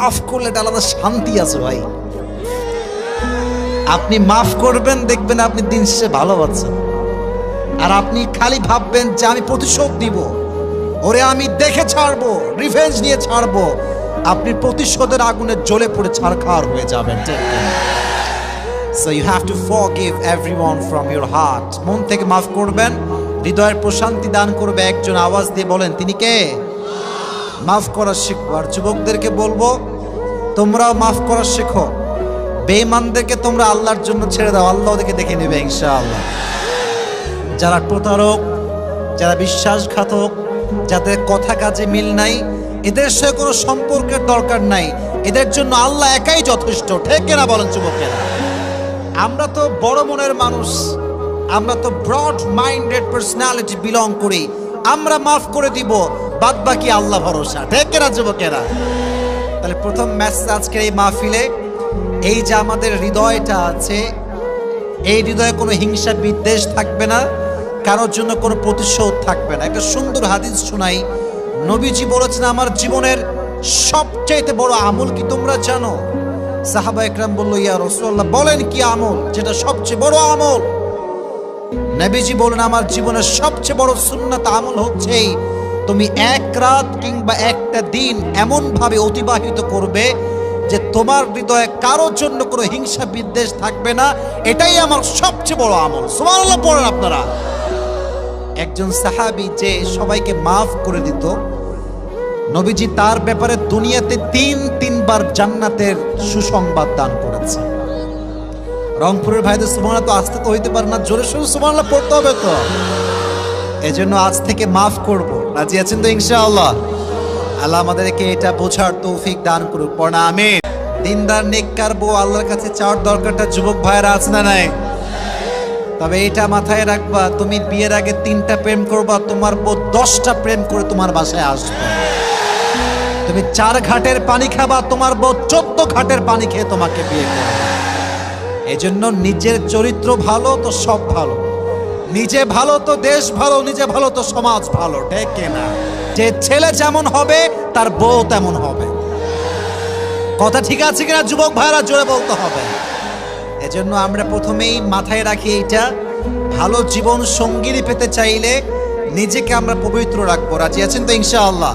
মাফ করলে একটা আলাদা শান্তি আছে ভাই। আপনি মাফ করবেন, দেখবেন আপনি দিন শেষে ভালো আছেন। আর আপনি খালি ভাববেন যে আমি প্রতিশোধ দিব, ওরে আমি দেখে ছাড়বো, রিভেঞ্জ নিয়ে ছাড়বো, আপনি প্রতিশোধের আগুনে জ্বলে পড়ে ছারখার হয়ে যাবেন। So you have to forgive everyone from your heart. মন থেকে মাফ করবেন, হৃদয়ের প্রশান্তি দান করবে। একজন আওয়াজ দিয়ে বলেন, তিনি কে? মাফ করা শিখবো। আর যুবকদেরকে বলবো, তোমরাও মাফ করা শেখো। বেঈমানদেরকে তোমরা আল্লাহর জন্য ছেড়ে দাও, আল্লাহ ওদেরকে দেখে নেবে ইনশাআল্লাহ। যারা প্রতারক, যারা বিশ্বাসঘাতক, যাদের কথা কাজে মিল নাই, এদের সাথে কোনো সম্পর্কের দরকার নাই। এদের জন্য আল্লাহ একাই যথেষ্ট। ঠিক কিনা বলেন যুবকেরা? আমরা তো বড় মনের মানুষ, আমরা তো ব্রড মাইন্ডেড পার্সোনালিটি বিলং করি। আমরা মাফ করে দিব, বাদ বাকি আল্লাহ ভরসা। ঠিক কিনা যুবকেরা? তাহলে প্রথম মেসেজ আজকের এই মাহফিলে, এই যে আমাদের হৃদয়টা আছে, এই হৃদয়ে কোনো হিংসা বিদ্বেষ থাকবে না, কারোর জন্য কোনো প্রতিশোধ থাকবে না। একটা সুন্দর হাদিস শোনাই। নবীজি বলেছেন, আমার জীবনের সবচেয়ে বড় আমল কি তোমরা জানো? সাহাবা একরাম বলল, ইয়া রাসূলুল্লাহ, বলেন কি আমল যেটা সবচেয়ে বড় আমল? নবীজি বলেন, আমার জীবনের সবচেয়ে বড় সুন্নাত আমল হচ্ছে তুমি এক রাত কিংবা একটা দিন এমন ভাবে অতিবাহিত করবে যে তোমার হৃদয়ে কারোর জন্য কোনো হিংসা বিদ্বেষ থাকবে না। এটাই আমার সবচেয়ে বড় আমল। সুবহানাল্লাহ পড়েন আপনারা। একজন সাহাবী যে সবাইকে মাফ করে দিত, নবীজি তার ব্যাপারে দুনিয়াতে তিনবার জান্নাতের সুসংবাদ দান করেছে। রংপুরের ভাইদের সুবহানাল্লাহ তো আসতে তো হইতে পারে না, জোরে সোরে সুবহানাল্লাহ পড়তে হবে তো। এজন্য আজ থেকে মাফ করব। রাজি আছেন তো ইনশাআল্লাহ? আল্লাহ আমাদেরকে এটা বোঝার তৌফিক দান করুক। পড়া আমিন। দিনদার নেককার বউ আল্লাহর কাছে চাওয়ার দরকারটা যুবক ভাইয়েরা আছে না নাই? তবে এটা মাথায় রাখবা, তুমি বিয়ের আগে 3টা প্রেম করবা, তোমার বউ 10টা প্রেম করে তোমার বাসায় আসবে। তুমি 4 ঘাটের পানি খাবা, তোমার বউ 14 ঘাটের পানি খেয়ে তোমাকে বিয়ে করবে। এজন্য নিজের চরিত্র ভালো তো সব ভালো, নিজে ভালো তো দেশ ভালো, নিজে ভালো তো সমাজ ভালো। ঠিক কিনা? যে ছেলে যেমন হবে তার বউ তেমন হবে। কথা ঠিক আছে কিনা যুবক ভাইরা? জোরে বলতে হবে। এজন্য আমরা প্রথমেই মাথায় রাখি এইটা, ভালো জীবন সঙ্গিনী পেতে চাইলে নিজেকে আমরা পবিত্র রাখবো। রাজি আছেন তো ইনশাআল্লাহ?